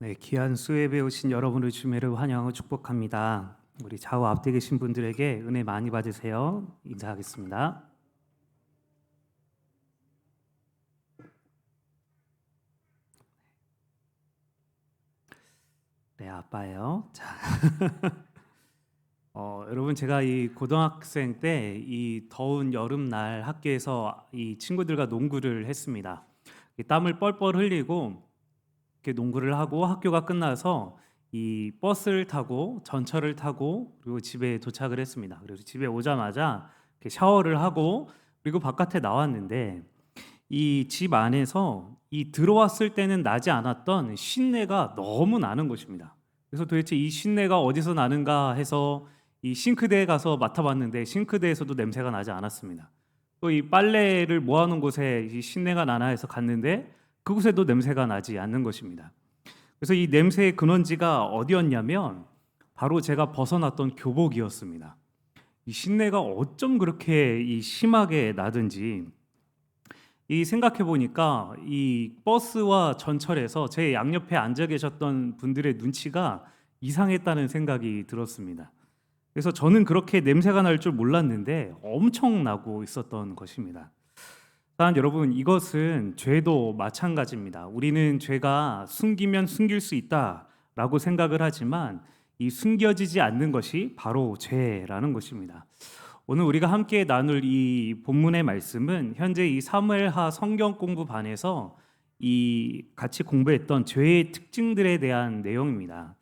네, 귀한 수혜에 오신 여러분을 주매를 환영하고 축복합니다. 우리 좌우 앞에 계신 분들에게 은혜 많이 받으세요. 인사하겠습니다. 네, 아빠예요. 자, 여러분 제가 이 고등학생 때 이 더운 여름날 학교에서 이 친구들과 농구를 했습니다. 이 땀을 뻘뻘 흘리고 이렇게 농구를 하고 학교가 끝나서 이 버스를 타고 전철을 타고 그리고 집에 도착을 했습니다. 그래서 집에 오자마자 이렇게 샤워를 하고 그리고 바깥에 나왔는데 이 집 안에서 이 들어왔을 때는 나지 않았던 쉰내가 너무 나는 것입니다. 그래서 도대체 이 쉰내가 어디서 나는가 해서 이 싱크대에 가서 맡아봤는데 싱크대에서도 냄새가 나지 않았습니다. 또 이 빨래를 모아놓은 곳에 이 쉰내가 나나 해서 갔는데 그곳에도 냄새가 나지 않는 것입니다. 그래서 이 냄새의 근원지가 어디였냐면 바로 제가 벗어났던 교복이었습니다. 이 쉰내가 어쩜 그렇게 이 심하게 나든지 이 생각해 보니까 이 버스와 전철에서 제 양옆에 앉아 계셨던 분들의 눈치가 이상했다는 생각이 들었습니다. 그래서 저는 그렇게 냄새가 날 줄 몰랐는데 엄청 나고 있었던 것입니다. 또한 여러분, 이것은 죄도 마찬가지입니다. 우리는 죄가 숨기면 숨길 수 있다라고 생각을 하지만 이 숨겨지지 않는 것이 바로 죄라는 것입니다. 오늘 우리가 함께 나눌 이 본문의 말씀은 현재 이 사무엘하 성경 공부반에서 이 같이 공부했던 죄의 특징들에 대한 내용입니다.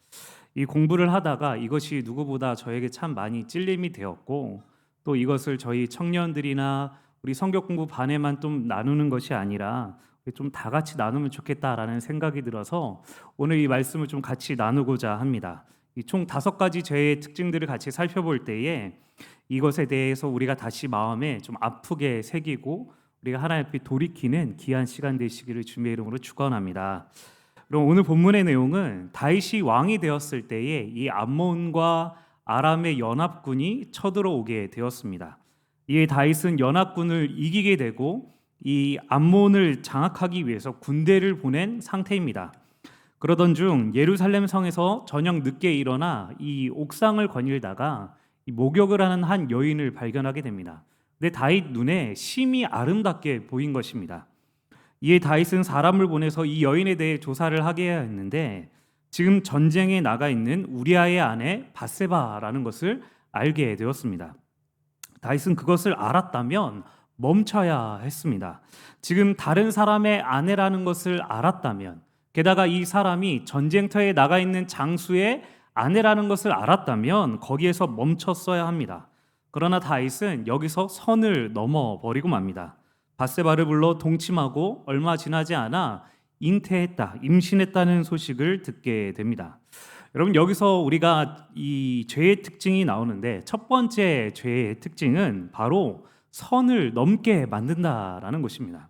이 공부를 하다가 이것이 누구보다 저에게 참 많이 찔림이 되었고, 또 이것을 저희 청년들이나 우리 성경 공부 반에만 좀 나누는 것이 아니라 좀 다 같이 나누면 좋겠다라는 생각이 들어서 오늘 이 말씀을 좀 같이 나누고자 합니다. 이 총 5가지 죄의 특징들을 같이 살펴볼 때에 이것에 대해서 우리가 다시 마음에 좀 아프게 새기고 우리가 하나님 앞에 돌이키는 귀한 시간 되시기를 주님의 이름으로 축원합니다. 그럼 오늘 본문의 내용은 다윗이 왕이 되었을 때에 이 암몬과 아람의 연합군이 쳐들어오게 되었습니다. 이에 다윗은 연합군을 이기게 되고 이 암몬을 장악하기 위해서 군대를 보낸 상태입니다. 그러던 중 예루살렘 성에서 저녁 늦게 일어나 이 옥상을 거닐다가 이 목욕을 하는 한 여인을 발견하게 됩니다. 근데 다윗 눈에 심히 아름답게 보인 것입니다. 이에 다윗은 사람을 보내서 이 여인에 대해 조사를 하게 했는데 지금 전쟁에 나가 있는 우리아의 아내 밧세바라는 것을 알게 되었습니다. 다윗은 그것을 알았다면 멈춰야 했습니다. 지금 다른 사람의 아내라는 것을 알았다면, 게다가 이 사람이 전쟁터에 나가 있는 장수의 아내라는 것을 알았다면 거기에서 멈췄어야 합니다. 그러나 다윗은 여기서 선을 넘어버리고 맙니다. 밧세바를 불러 동침하고 얼마 지나지 않아 잉태했다, 임신했다는 소식을 듣게 됩니다. 여러분, 여기서 우리가 이 죄의 특징이 나오는데 첫 번째 죄의 특징은 바로 선을 넘게 만든다라는 것입니다.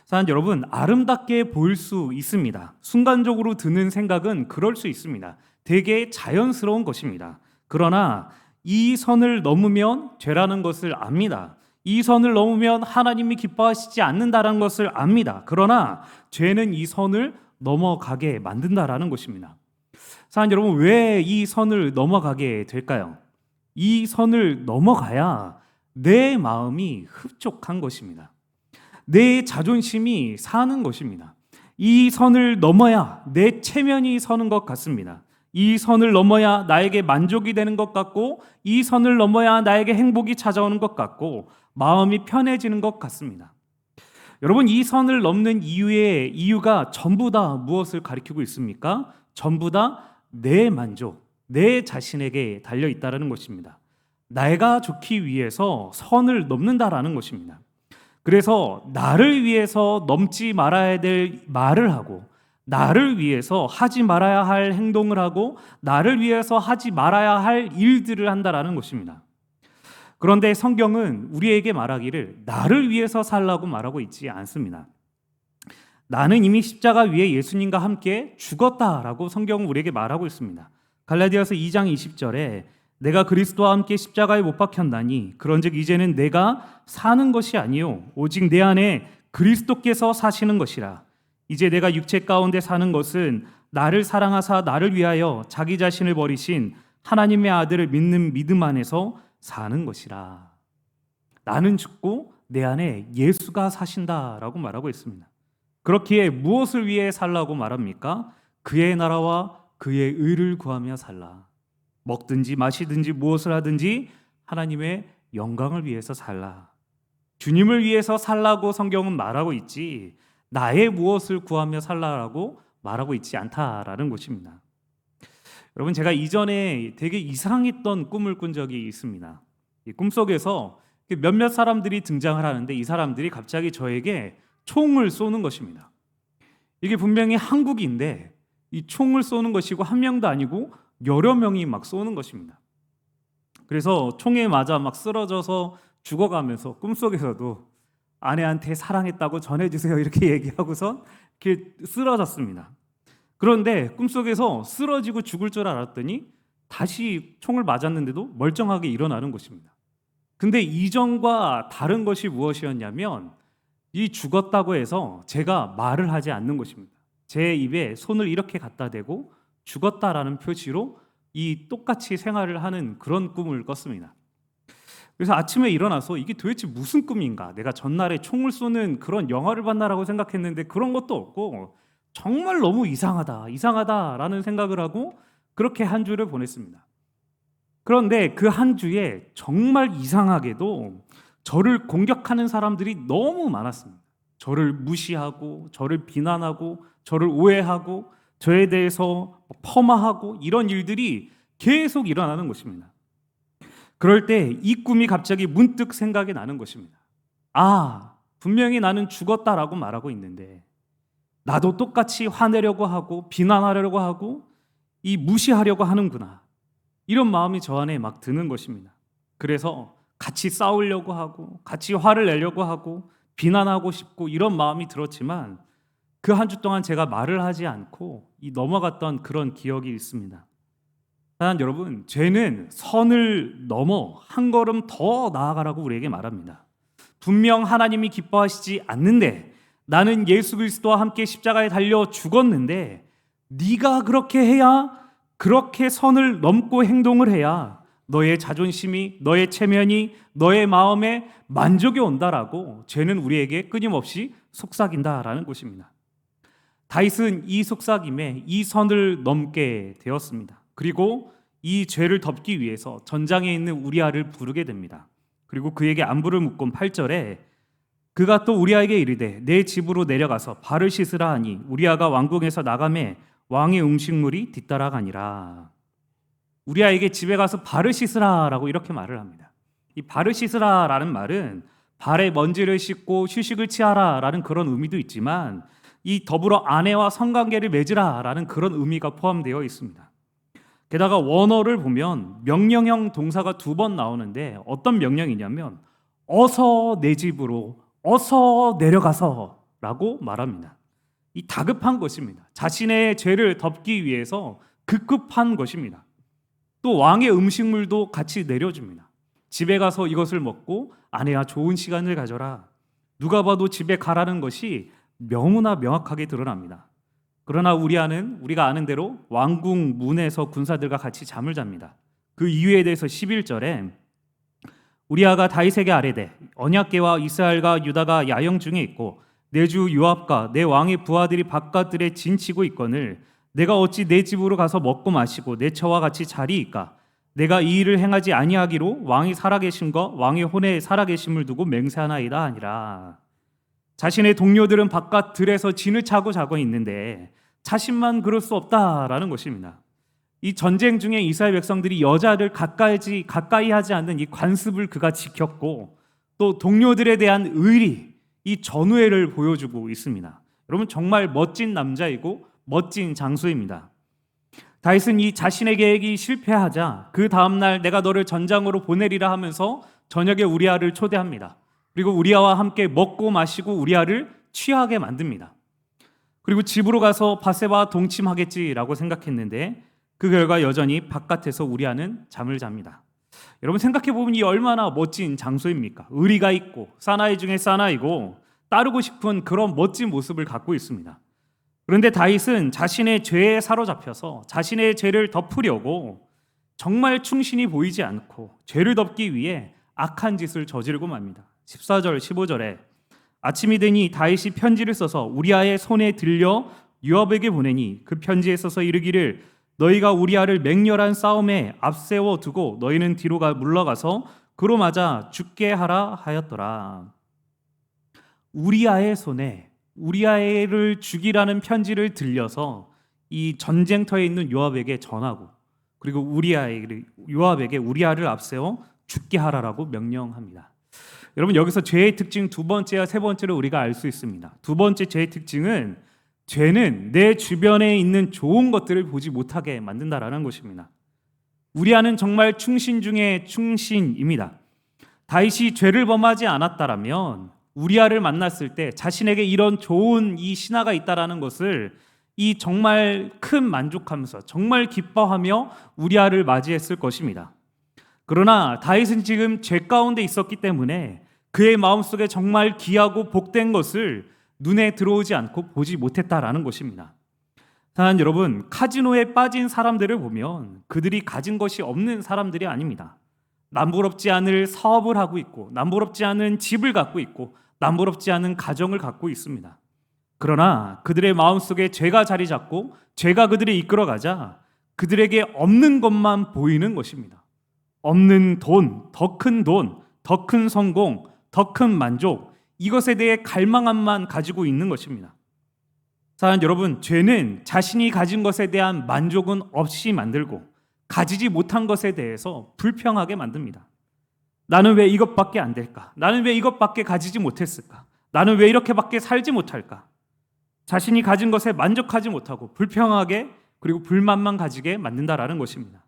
사실 여러분, 아름답게 보일 수 있습니다. 순간적으로 드는 생각은 그럴 수 있습니다. 되게 자연스러운 것입니다. 그러나 이 선을 넘으면 죄라는 것을 압니다. 이 선을 넘으면 하나님이 기뻐하시지 않는다라는 것을 압니다. 그러나 죄는 이 선을 넘어가게 만든다라는 것입니다. 사실 여러분, 왜 이 선을 넘어가게 될까요? 이 선을 넘어가야 내 마음이 흡족한 것입니다. 내 자존심이 사는 것입니다. 이 선을 넘어야 내 체면이 서는 것 같습니다. 이 선을 넘어야 나에게 만족이 되는 것 같고, 이 선을 넘어야 나에게 행복이 찾아오는 것 같고, 마음이 편해지는 것 같습니다. 여러분, 이 선을 넘는 이유가 전부 다 무엇을 가리키고 있습니까? 전부 다 내 만족, 내 자신에게 달려 있다는 것입니다. 내가 좋기 위해서 선을 넘는다라는 것입니다. 그래서 나를 위해서 넘지 말아야 될 말을 하고, 나를 위해서 하지 말아야 할 행동을 하고, 나를 위해서 하지 말아야 할 일들을 한다라는 것입니다. 그런데 성경은 우리에게 말하기를 나를 위해서 살라고 말하고 있지 않습니다. 나는 이미 십자가 위에 예수님과 함께 죽었다라고 성경은 우리에게 말하고 있습니다. 갈라디아서 2장 20절에 내가 그리스도와 함께 십자가에 못 박혔나니 그런즉 이제는 내가 사는 것이 아니요 오직 내 안에 그리스도께서 사시는 것이라. 이제 내가 육체 가운데 사는 것은 나를 사랑하사 나를 위하여 자기 자신을 버리신 하나님의 아들을 믿는 믿음 안에서 사는 것이라. 나는 죽고 내 안에 예수가 사신다라고 말하고 있습니다. 그렇기에 무엇을 위해 살라고 말합니까? 그의 나라와 그의 의를 구하며 살라. 먹든지 마시든지 무엇을 하든지 하나님의 영광을 위해서 살라. 주님을 위해서 살라고 성경은 말하고 있지, 나의 무엇을 구하며 살라라고 말하고 있지 않다라는 것입니다. 여러분, 제가 이전에 되게 이상했던 꿈을 꾼 적이 있습니다. 이 꿈속에서 몇몇 사람들이 등장을 하는데 이 사람들이 갑자기 저에게 총을 쏘는 것입니다. 이게 분명히 한국인데 이 총을 쏘는 것이고 한 명도 아니고 여러 명이 막 쏘는 것입니다. 그래서 총에 맞아 막 쓰러져서 죽어가면서 꿈속에서도 아내한테 사랑했다고 전해주세요 이렇게 얘기하고서 이렇게 쓰러졌습니다. 그런데 꿈속에서 쓰러지고 죽을 줄 알았더니 다시 총을 맞았는데도 멀쩡하게 일어나는 것입니다. 근데 이전과 다른 것이 무엇이었냐면 이 죽었다고 해서 제가 말을 하지 않는 것입니다. 제 입에 손을 이렇게 갖다 대고 죽었다라는 표시로 이 똑같이 생활을 하는 그런 꿈을 꿨습니다. 그래서 아침에 일어나서 이게 도대체 무슨 꿈인가? 내가 전날에 총을 쏘는 그런 영화를 봤나라고 생각했는데 그런 것도 없고 정말 너무 이상하다라는 생각을 하고 그렇게 한 주를 보냈습니다. 그런데 그 한 주에 정말 이상하게도 저를 공격하는 사람들이 너무 많았습니다. 저를 무시하고 저를 비난하고 저를 오해하고 저에 대해서 폄하하고 이런 일들이 계속 일어나는 것입니다. 그럴 때 이 꿈이 갑자기 문득 생각이 나는 것입니다. 아, 분명히 나는 죽었다라고 말하고 있는데 나도 똑같이 화내려고 하고 비난하려고 하고 이 무시하려고 하는구나. 이런 마음이 저 안에 막 드는 것입니다. 그래서 같이 싸우려고 하고 같이 화를 내려고 하고 비난하고 싶고 이런 마음이 들었지만 그 한 주 동안 제가 말을 하지 않고 넘어갔던 그런 기억이 있습니다. 단 여러분, 죄는 선을 넘어 한 걸음 더 나아가라고 우리에게 말합니다. 분명 하나님이 기뻐하시지 않는데 나는 예수 그리스도와 함께 십자가에 달려 죽었는데 네가 그렇게 해야, 그렇게 선을 넘고 행동을 해야 너의 자존심이, 너의 체면이, 너의 마음에 만족이 온다라고 죄는 우리에게 끊임없이 속삭인다라는 것입니다. 다윗은 이 속삭임에 이 선을 넘게 되었습니다. 그리고 이 죄를 덮기 위해서 전장에 있는 우리아를 부르게 됩니다. 그리고 그에게 안부를 묻곤 8절에 그가 또 우리아에게 이르되 내 집으로 내려가서 발을 씻으라 하니 우리아가 왕궁에서 나가매 왕의 음식물이 뒤따라가니라. 우리아에게 집에 가서 발을 씻으라라고 이렇게 말을 합니다. 이 발을 씻으라라는 말은 발에 먼지를 씻고 휴식을 취하라라는 그런 의미도 있지만 이 더불어 아내와 성관계를 맺으라라는 그런 의미가 포함되어 있습니다. 게다가 원어를 보면 명령형 동사가 2번 나오는데 어떤 명령이냐면 어서 내 집으로, 어서 내려가서 라고 말합니다. 이 다급한 것입니다. 자신의 죄를 덮기 위해서 급급한 것입니다. 또 왕의 음식물도 같이 내려줍니다. 집에 가서 이것을 먹고 아내와 좋은 시간을 가져라. 누가 봐도 집에 가라는 것이 너무나 명확하게 드러납니다. 그러나 우리가 아는 대로 왕궁 문에서 군사들과 같이 잠을 잡니다. 그 이유에 대해서 11절에 우리아가 다윗에게 아뢰되 언약궤와 이스라엘과 유다가 야영 중에 있고 내 주 요압과 내 왕의 부하들이 바깥들에 진치고 있거늘 내가 어찌 내 집으로 가서 먹고 마시고 내 처와 같이 자리이까? 내가 이 일을 행하지 아니하기로 왕이 살아계심과 왕의 혼에 살아계심을 두고 맹세하나이다 아니라. 자신의 동료들은 바깥 들에서 진을 차고 자고 있는데 자신만 그럴 수 없다라는 것입니다. 이 전쟁 중에 이스라엘 백성들이 여자를 가까이 하지 않는 이 관습을 그가 지켰고 또 동료들에 대한 의리, 이 전우애를 보여주고 있습니다. 여러분, 정말 멋진 남자이고 멋진 장수입니다. 다윗은 이 자신의 계획이 실패하자 그 다음날 내가 너를 전장으로 보내리라 하면서 저녁에 우리아를 초대합니다. 그리고 우리아와 함께 먹고 마시고 우리아를 취하게 만듭니다. 그리고 집으로 가서 바세바와 동침하겠지라고 생각했는데 그 결과 여전히 바깥에서 우리아는 잠을 잡니다. 여러분, 생각해보면 이 얼마나 멋진 장소입니까? 의리가 있고 사나이 중에 사나이고 따르고 싶은 그런 멋진 모습을 갖고 있습니다. 그런데 다윗은 자신의 죄에 사로잡혀서 자신의 죄를 덮으려고 정말 충신이 보이지 않고 죄를 덮기 위해 악한 짓을 저지르고 맙니다. 14절 15절에 아침이 되니 다윗이 편지를 써서 우리아의 손에 들려 요압에게 보내니 그 편지에 써서 이르기를 너희가 우리아를 맹렬한 싸움에 앞세워 두고 너희는 뒤로 물러가서 그로 맞아 죽게 하라 하였더라. 우리아의 손에 우리아를 죽이라는 편지를 들려서 이 전쟁터에 있는 요압에게 전하고 그리고 요압에게 우리아를 앞세워 죽게 하라라고 명령합니다. 여러분 여기서 죄의 특징 두 번째와 세 번째로 우리가 알 수 있습니다. 두 번째 죄의 특징은 죄는 내 주변에 있는 좋은 것들을 보지 못하게 만든다라는 것입니다. 우리아는 정말 충신 중에 충신입니다. 다윗이 죄를 범하지 않았다라면 우리아를 만났을 때 자신에게 이런 좋은 이 신하가 있다라는 것을 이 정말 큰 만족하면서 정말 기뻐하며 우리아를 맞이했을 것입니다. 그러나 다윗은 지금 죄 가운데 있었기 때문에 그의 마음속에 정말 귀하고 복된 것을 눈에 들어오지 않고 보지 못했다라는 것입니다. 사랑하는 여러분, 카지노에 빠진 사람들을 보면 그들이 가진 것이 없는 사람들이 아닙니다. 남부럽지 않을 사업을 하고 있고 남부럽지 않은 집을 갖고 있고 남부럽지 않은 가정을 갖고 있습니다. 그러나 그들의 마음속에 죄가 자리 잡고 죄가 그들을 이끌어가자 그들에게 없는 것만 보이는 것입니다. 없는 돈, 더 큰 성공, 더 큰 만족, 이것에 대해 갈망함만 가지고 있는 것입니다. 사랑하는 여러분, 죄는 자신이 가진 것에 대한 만족은 없이 만들고 가지지 못한 것에 대해서 불평하게 만듭니다. 나는 왜 이것밖에 안 될까? 나는 왜 이것밖에 가지지 못했을까? 나는 왜 이렇게밖에 살지 못할까? 자신이 가진 것에 만족하지 못하고 불평하게 그리고 불만만 가지게 만든다라는 것입니다.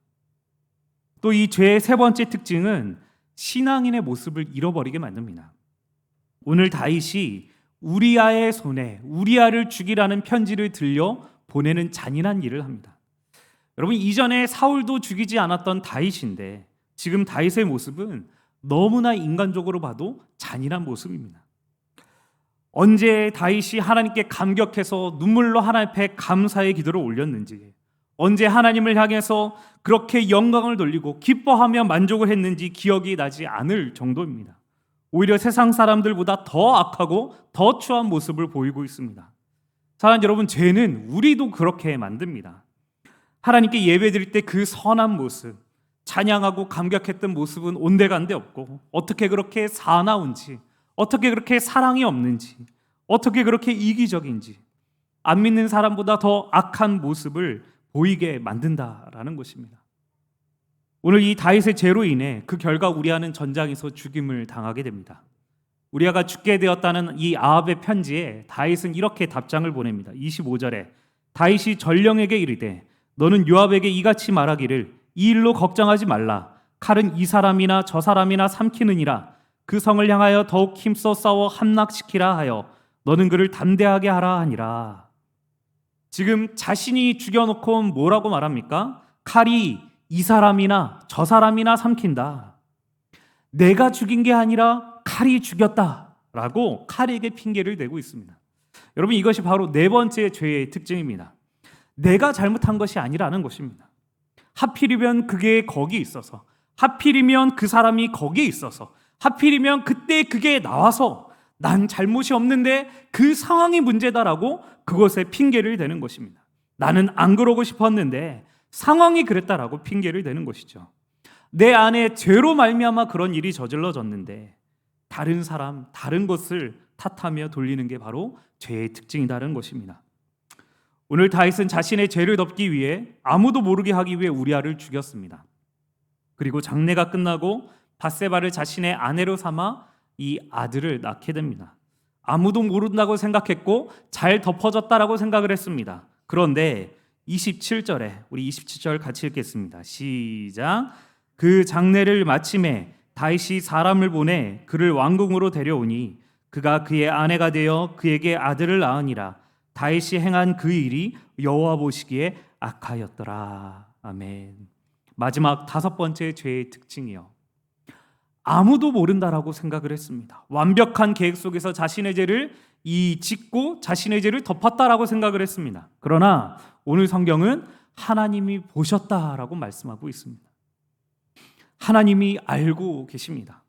또 이 죄의 세 번째 특징은 신앙인의 모습을 잃어버리게 만듭니다. 오늘 다윗이 우리아의 손에 우리아를 죽이라는 편지를 들려 보내는 잔인한 일을 합니다. 여러분 이전에 사울도 죽이지 않았던 다윗인데 지금 다윗의 모습은 너무나 인간적으로 봐도 잔인한 모습입니다. 언제 다윗이 하나님께 감격해서 눈물로 하나님 앞에 감사의 기도를 올렸는지, 언제 하나님을 향해서 그렇게 영광을 돌리고 기뻐하며 만족을 했는지 기억이 나지 않을 정도입니다. 오히려 세상 사람들보다 더 악하고 더 추한 모습을 보이고 있습니다. 사랑하는 여러분, 죄는 우리도 그렇게 만듭니다. 하나님께 예배드릴 때 그 선한 모습, 찬양하고 감격했던 모습은 온데간데 없고 어떻게 그렇게 사나운지, 어떻게 그렇게 사랑이 없는지, 어떻게 그렇게 이기적인지 안 믿는 사람보다 더 악한 모습을 보이게 만든다라는 것입니다. 오늘 이 다윗의 죄로 인해 그 결과 우리아는 전장에서 죽임을 당하게 됩니다. 우리아가 죽게 되었다는 이 아합의 편지에 다윗은 이렇게 답장을 보냅니다. 25절에 다윗이 전령에게 이르되 너는 요압에게 이같이 말하기를 이 일로 걱정하지 말라. 칼은 이 사람이나 저 사람이나 삼키느니라. 그 성을 향하여 더욱 힘써 싸워 함락시키라 하여 너는 그를 담대하게 하라 하니라. 지금 자신이 죽여놓고 뭐라고 말합니까? 칼이 이 사람이나 저 사람이나 삼킨다. 내가 죽인 게 아니라 칼이 죽였다라고 칼에게 핑계를 대고 있습니다. 여러분 이것이 바로 네 번째 죄의 특징입니다. 내가 잘못한 것이 아니라는 것입니다. 하필이면 그게 거기 있어서, 하필이면 그 사람이 거기에 있어서, 하필이면 그때 그게 나와서 난 잘못이 없는데 그 상황이 문제다라고 그것에 핑계를 대는 것입니다. 나는 안 그러고 싶었는데 상황이 그랬다라고 핑계를 대는 것이죠. 내 안에 죄로 말미암아 그런 일이 저질러졌는데 다른 사람, 다른 것을 탓하며 돌리는 게 바로 죄의 특징이라는 것입니다. 오늘 다윗은 자신의 죄를 덮기 위해 아무도 모르게 하기 위해 우리아를 죽였습니다. 그리고 장례가 끝나고 밧세바를 자신의 아내로 삼아 이 아들을 낳게 됩니다. 아무도 모른다고 생각했고 잘 덮어졌다라고 생각을 했습니다. 그런데 27절에 우리 27절 같이 읽겠습니다. 시작. 그 장례를 마침에 다윗이 사람을 보내 그를 왕궁으로 데려오니 그가 그의 아내가 되어 그에게 아들을 낳으니라. 다윗이 행한 그 일이 여호와 보시기에 악하였더라. 아멘. 마지막 다섯 번째 죄의 특징이요. 아무도 모른다라고 생각을 했습니다. 완벽한 계획 속에서 자신의 죄를 이 짓고 자신의 죄를 덮었다라고 생각을 했습니다. 그러나 오늘 성경은 하나님이 보셨다라고 말씀하고 있습니다. 하나님이 알고 계십니다.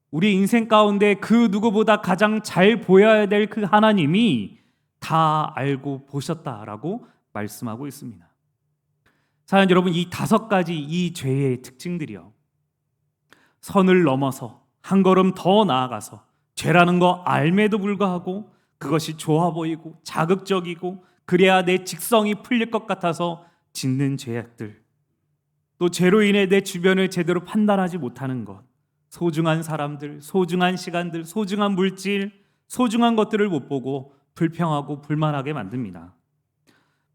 우리 인생 가운데 그 누구보다 가장 잘 보여야 될 그 하나님이 다 알고 보셨다라고 말씀하고 있습니다. 사랑하는 여러분, 이 5가지 이 죄의 특징들이요, 선을 넘어서 한 걸음 더 나아가서 죄라는 거 알매도 불구하고 그것이 좋아 보이고 자극적이고 그래야 내 직성이 풀릴 것 같아서 짓는 죄악들, 또 죄로 인해 내 주변을 제대로 판단하지 못하는 것, 소중한 사람들, 소중한 시간들, 소중한 물질, 소중한 것들을 못 보고 불평하고 불만하게 만듭니다.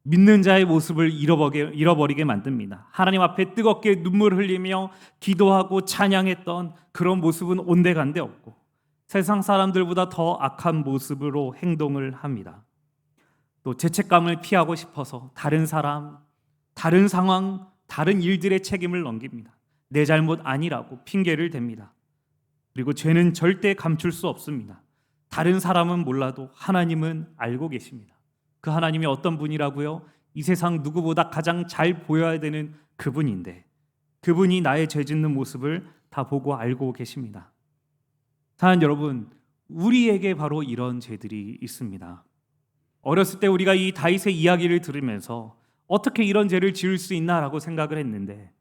믿는 자의 모습을 잃어버리게 만듭니다. 하나님 앞에 뜨겁게 눈물을 흘리며 기도하고 찬양했던 그런 모습은 온데간데 없고 세상 사람들보다 더 악한 모습으로 행동을 합니다. 또 죄책감을 피하고 싶어서 다른 사람, 다른 상황, 다른 일들의 책임을 넘깁니다. 내 잘못 아니라고 핑계를 댑니다. 그리고 죄는 절대 감출 수 없습니다. 다른 사람은 몰라도 하나님은 알고 계십니다. 그 하나님이 어떤 분이라고요? 이 세상 누구보다 가장 잘 보여야 되는 그분인데 그분이 나의 죄 짓는 모습을 다 보고 알고 계십니다. 사랑하는 여러분, 우리에게 바로 이런 죄들이 있습니다. 어렸을 때 우리가 이 다윗의 이야기를 들으면서 어떻게 이런 죄를 지을 수 있나라고 생각을 했는데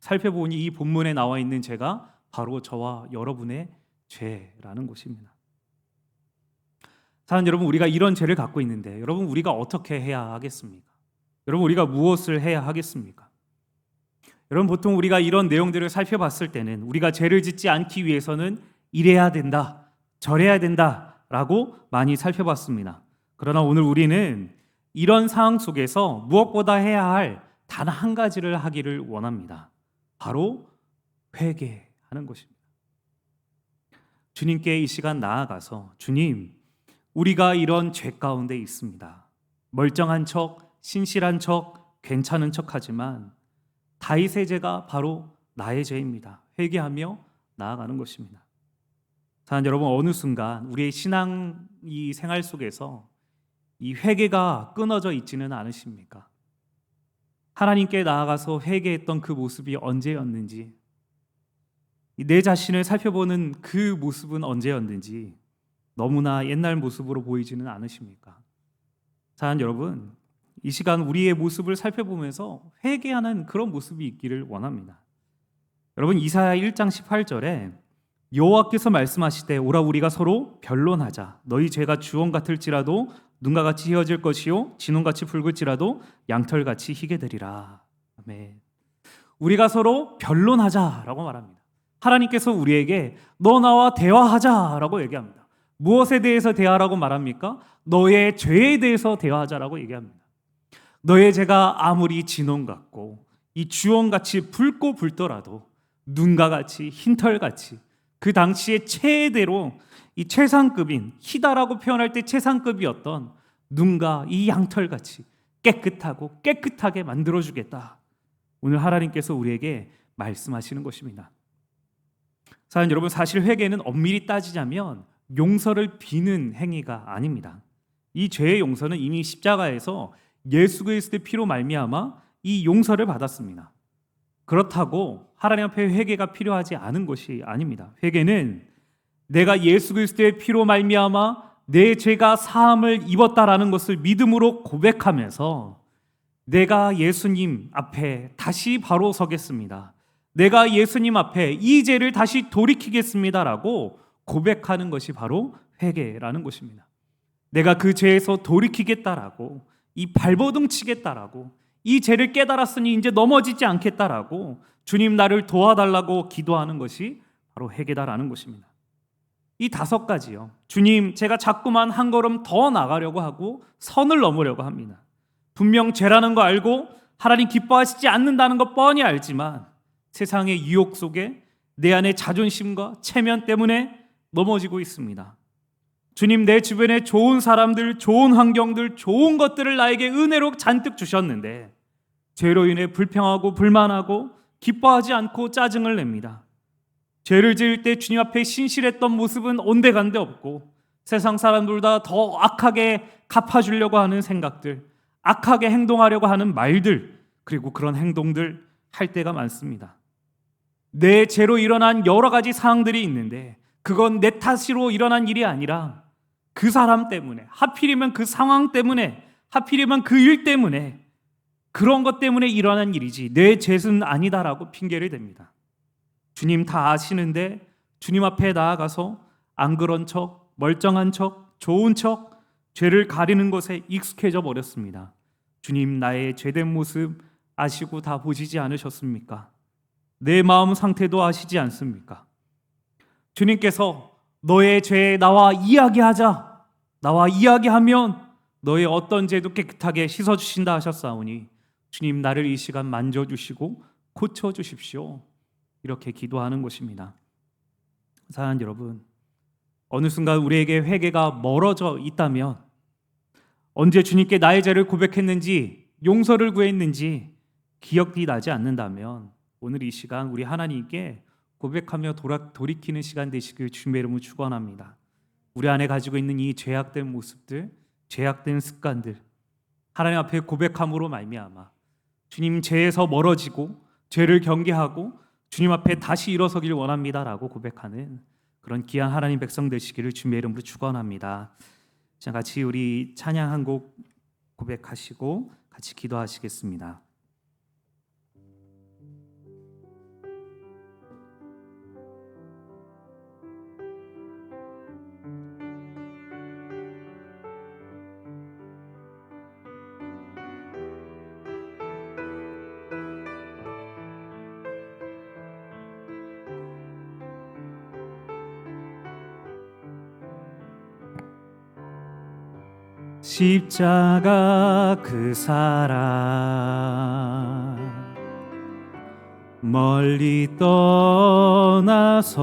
살펴보니 이 본문에 나와 있는 죄가 바로 저와 여러분의 죄라는 것입니다. 사랑하는 여러분, 우리가 이런 죄를 갖고 있는데 여러분, 우리가 어떻게 해야 하겠습니까? 여러분, 우리가 무엇을 해야 하겠습니까? 여러분, 보통 우리가 이런 내용들을 살펴봤을 때는 우리가 죄를 짓지 않기 위해서는 이래야 된다, 저래야 된다라고 많이 살펴봤습니다. 그러나 오늘 우리는 이런 상황 속에서 무엇보다 해야 할 단 한 가지를 하기를 원합니다. 바로 회개하는 것입니다. 주님께 이 시간 나아가서 주님, 우리가 이런 죄 가운데 있습니다. 멀쩡한 척, 신실한 척, 괜찮은 척하지만 다윗의 죄가 바로 나의 죄입니다. 회개하며 나아가는 것입니다. 사랑하는 여러분, 어느 순간 우리의 신앙 이 생활 속에서 이 회개가 끊어져 있지는 않으십니까? 하나님께 나아가서 회개했던 그 모습이 언제였는지, 내 자신을 살펴보는 그 모습은 언제였는지 너무나 옛날 모습으로 보이지는 않으십니까? 사랑하는 여러분, 이 시간 우리의 모습을 살펴보면서 회개하는 그런 모습이 있기를 원합니다. 여러분, 이사야 1장 18절에 여호와께서 말씀하시되 오라 우리가 서로 변론하자. 너희 죄가 주홍 같을지라도 눈과 같이 희어질 것이요 진홍같이 붉을지라도 양털같이 희게 되리라. 아멘. 우리가 서로 변론하자라고 말합니다. 하나님께서 우리에게 너 나와 대화하자라고 얘기합니다. 무엇에 대해서 대화라고 말합니까? 너의 죄에 대해서 대화하자라고 얘기합니다. 너의 죄가 아무리 진홍 같고 이 주홍같이 붉고 붉더라도 눈과 같이 흰털같이 그 당시의 최대로 이 최상급인, 희다라고 표현할 때 최상급이었던 눈과 이 양털같이 깨끗하고 깨끗하게 만들어주겠다. 오늘 하나님께서 우리에게 말씀하시는 것입니다. 사랑하는 여러분, 사실 회개는 엄밀히 따지자면 용서를 비는 행위가 아닙니다. 이 죄의 용서는 이미 십자가에서 예수 그리스도의 피로 말미암아 이 용서를 받았습니다. 그렇다고 하나님 앞에 회개가 필요하지 않은 것이 아닙니다. 회개는 내가 예수 그리스도의 피로 말미암아 내 죄가 사함을 입었다라는 것을 믿음으로 고백하면서 내가 예수님 앞에 다시 바로 서겠습니다. 내가 예수님 앞에 이 죄를 다시 돌이키겠습니다라고 고백하는 것이 바로 회개라는 것입니다. 내가 그 죄에서 돌이키겠다라고, 이 발버둥 치겠다라고, 이 죄를 깨달았으니 이제 넘어지지 않겠다라고 주님 나를 도와달라고 기도하는 것이 바로 회개다라는 것입니다. 이 5가지요. 주님, 제가 자꾸만 한 걸음 더 나가려고 하고 선을 넘으려고 합니다. 분명 죄라는 거 알고 하나님 기뻐하시지 않는다는 거 뻔히 알지만 세상의 유혹 속에 내 안의 자존심과 체면 때문에 넘어지고 있습니다. 주님, 내 주변에 좋은 사람들, 좋은 환경들, 좋은 것들을 나에게 은혜로 잔뜩 주셨는데 죄로 인해 불평하고 불만하고 기뻐하지 않고 짜증을 냅니다. 죄를 지을 때 주님 앞에 신실했던 모습은 온데간데 없고 세상 사람들보다 더 악하게 갚아주려고 하는 생각들, 악하게 행동하려고 하는 말들, 그리고 그런 행동들 할 때가 많습니다. 내 죄로 일어난 여러 가지 상황들이 있는데 그건 내 탓으로 일어난 일이 아니라 그 사람 때문에, 하필이면 그 상황 때문에, 하필이면 그 일 때문에, 그런 것 때문에 일어난 일이지 내 죄는 아니다라고 핑계를 댑니다. 주님 다 아시는데 주님 앞에 나아가서 안 그런 척, 멀쩡한 척, 좋은 척, 죄를 가리는 것에 익숙해져 버렸습니다. 주님, 나의 죄된 모습 아시고 다 보시지 않으셨습니까? 내 마음 상태도 아시지 않습니까? 주님께서 너의 죄 나와 이야기하자, 나와 이야기하면 너의 어떤 죄도 깨끗하게 씻어주신다 하셨사오니 주님, 나를 이 시간 만져주시고 고쳐주십시오. 이렇게 기도하는 것입니다. 사랑하는 여러분, 어느 순간 우리에게 회개가 멀어져 있다면, 언제 주님께 나의 죄를 고백했는지, 용서를 구했는지 기억이 나지 않는다면 오늘 이 시간 우리 하나님께 고백하며 돌이키는 시간 되시길 주님의 이름으로 축원합니다. 우리 안에 가지고 있는 이 죄악된 모습들, 죄악된 습관들 하나님 앞에 고백함으로 말미암아 주님, 죄에서 멀어지고 죄를 경계하고 주님 앞에 다시 일어서길 원합니다라고 고백하는 그런 귀한 하나님 백성 되시기를 주님의 이름으로 축원합니다. 자, 같이 우리 찬양 한 곡 고백하시고 같이 기도하시겠습니다. 십자가 그 사랑 멀리 떠나서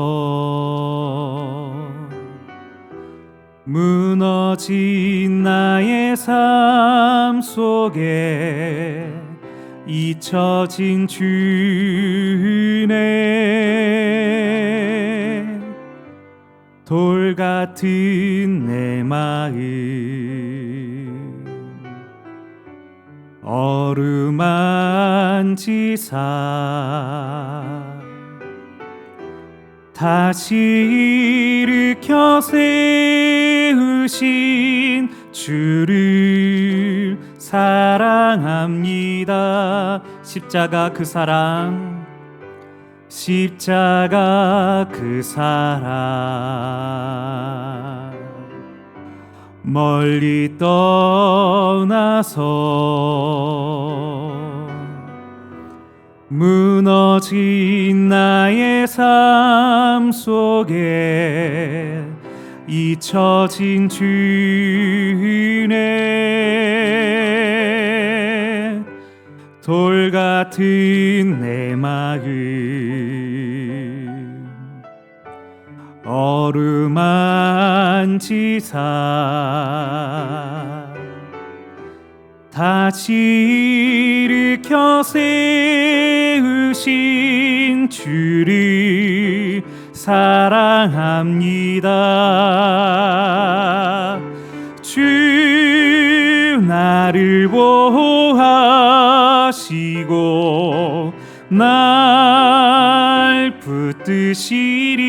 무너진 나의 삶 속에 잊혀진 주네 돌 같은 내 마음 어루만지사 다시 일으켜 세우신 주를 사랑합니다. 십자가 그 사랑, 십자가 그 사랑 멀리 떠나서 무너진 나의 삶 속에 잊혀진 주네 돌 같은 내 마음 어루만지사 다시 일으켜 세우신 주를 사랑합니다. 주 나를 보호하시고 날 붙드시리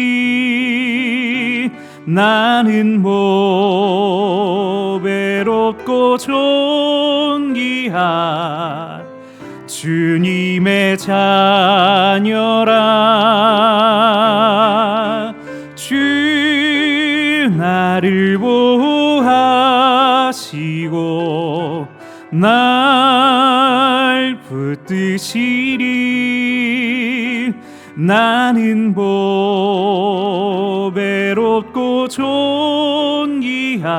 나는 외롭고 존귀한 주님의 자녀라. 주 나를 보호하시고 날 붙드시리 나는 외롭고 존귀한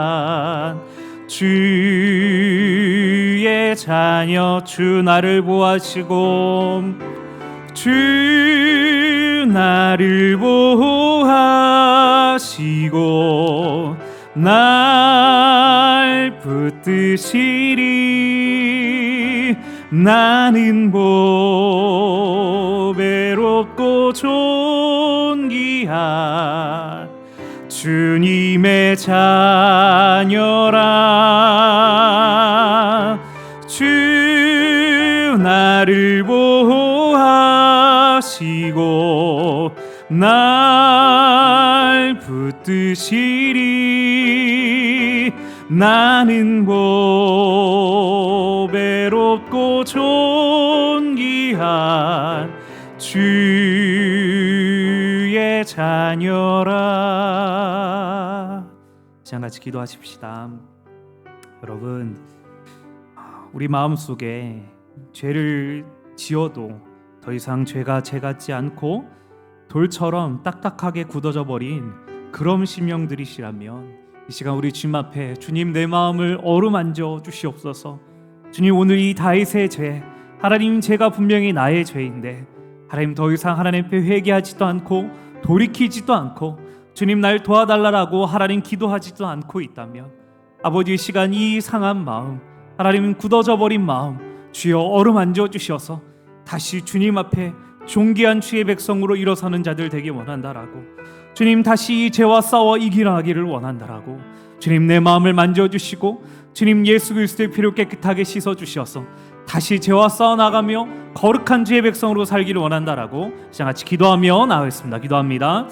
주의 자녀. 주 나를 보호하시고 주 나를 보호하시고 날 붙드시리 나는 외롭고 존귀한 주님의 자녀라. 주 나를 보호하시고 날 붙드시리. 나는 보배롭고 존귀한 주의 자녀라. 같이 기도하십시다. 여러분, 우리 마음속에 죄를 지어도 더 이상 죄가 죄 같지 않고 돌처럼 딱딱하게 굳어져 버린 그런 심령들이시라면 이 시간 우리 주님 앞에 주님 내 마음을 어루만져 주시옵소서. 주님, 오늘 이 다윗의 죄, 하나님 제가 분명히 나의 죄인데 하나님 더 이상 하나님 앞에 회개하지도 않고 돌이키지도 않고 주님 날 도와달라고 하나님 기도하지도 않고 있다면 아버지, 이 시간 이 상한 마음, 하나님 굳어져 버린 마음 주여 어루만져 주셔서 다시 주님 앞에 존귀한 주의 백성으로 일어서는 자들 되기 원한다라고, 주님 다시 이 죄와 싸워 이기나기를 원한다라고, 주님 내 마음을 만져주시고 주님 예수 그리스도의 피로 깨끗하게 씻어주셔서 다시 죄와 싸워 나가며 거룩한 주의 백성으로 살기를 원한다라고 같이 기도하며 나가겠습니다. 기도합니다.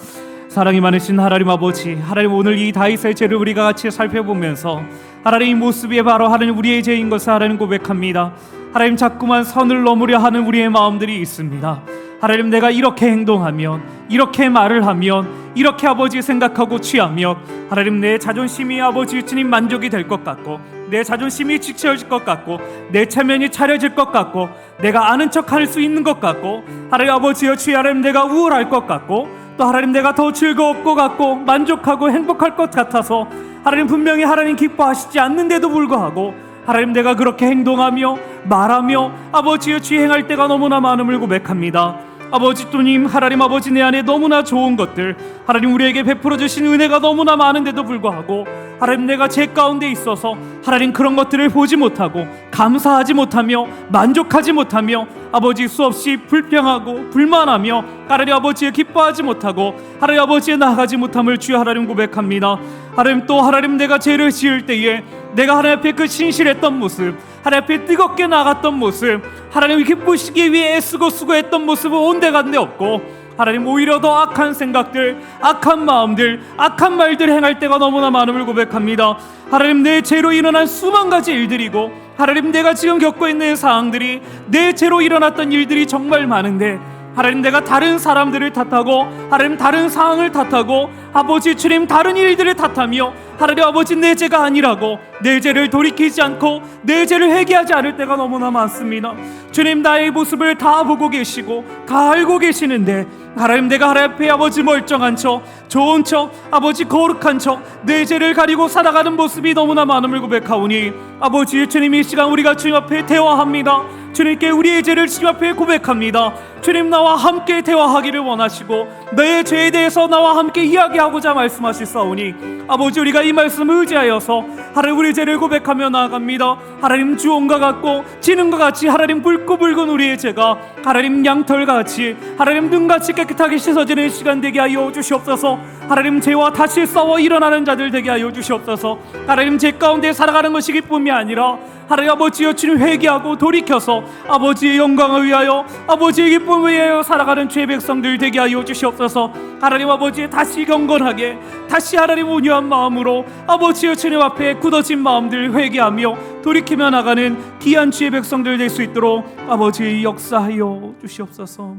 사랑이 많으신 하나님 아버지, 하나님 오늘 이 다윗의 죄를 우리가 같이 살펴보면서 하나님 이 모습이 바로 하나님 우리의 죄인 것을 하나님 고백합니다. 하나님 자꾸만 선을 넘으려 하는 우리의 마음들이 있습니다. 하나님 내가 이렇게 행동하면, 이렇게 말을 하면, 이렇게 아버지 생각하고 취하면 하나님 내 자존심이 아버지 주님 만족이 될 것 같고, 내 자존심이 지켜질 것 같고, 내 체면이 차려질 것 같고, 내가 아는 척할 수 있는 것 같고, 하나님 아버지여 주여 하나님 내가 우월할 것 같고, 또 하나님 내가 더 즐거울 것 같고 만족하고 행복할 것 같아서 하나님 분명히 하나님 기뻐하시지 않는데도 불구하고 하나님 내가 그렇게 행동하며 말하며 아버지여 주의 행할 때가 너무나 많음을 고백합니다. 아버지 주님, 하나님 아버지 내 안에 너무나 좋은 것들 하나님 우리에게 베풀어 주신 은혜가 너무나 많은데도 불구하고 하나님 내가 제 가운데 있어서 하나님 그런 것들을 보지 못하고 감사하지 못하며 만족하지 못하며 아버지 수없이 불평하고 불만하며 하나님 아버지에 기뻐하지 못하고 하나님 아버지에 나아가지 못함을 주여 하나님 고백합니다. 하나님 또 하나님 내가 죄를 지을 때에 내가 하나님 앞에 그 신실했던 모습, 하나님 앞에 뜨겁게 나갔던 모습, 하나님을 기쁘시기 위해 애쓰고 수고했던 모습은 온데간데 없고 하나님 오히려 더 악한 생각들, 악한 마음들, 악한 말들 행할 때가 너무나 많음을 고백합니다. 하나님 내 죄로 일어난 수만 가지 일들이고 하나님 내가 지금 겪고 있는 상황들이 내 죄로 일어났던 일들이 정말 많은데 하나님 내가 다른 사람들을 탓하고 하나님 다른 상황을 탓하고 아버지 주님 다른 일들을 탓하며 하나님 아버지 내 죄가 아니라고 내 죄를 돌이키지 않고 내 죄를 회개하지 않을 때가 너무나 많습니다. 주님 나의 모습을 다 보고 계시고 다 알고 계시는데 하나님 내가 하나님 앞에 아버지 멀쩡한 척, 좋은 척, 아버지 거룩한 척 내 죄를 가리고 살아가는 모습이 너무나 많음을 고백하오니 아버지 주님 이 시간 우리가 주님 앞에 대화합니다. 주님께 우리의 죄를 주님 앞에 고백합니다. 주님 나와 함께 대화하기를 원하시고 내 죄에 대해서 나와 함께 이야기하고자 말씀하시사오니 아버지 우리가 이 말씀을 의지하여서 하나님 우리 죄를 고백하며 나아갑니다. 하나님 주홍과 같고 진흙과 같이 하나님 붉고 붉은 우리의 죄가 하나님 양털같이 하나님 눈같이 깨끗하게 씻어지는 시간 되게 하여 주시옵소서. 하나님 죄와 다시 싸워 일어나는 자들 되게 하여 주시옵소서. 하나님 죄 가운데 살아가는 것이 기쁨이 아니라 하나님 아버지여 주님 회개하고 돌이켜서 아버지의 영광을 위하여 아버지의 기쁨을 위하여 살아가는 죄 백성들 되게 하여 주시옵소서. 하나님 아버지 다시 경건하게 다시 하나님 온유한 마음으로 아버지여 주님 앞에 굳어진 마음들 회개하며 돌이키며 나가는 귀한 주의 백성들 될 수 있도록 아버지 역사하여 주시옵소서.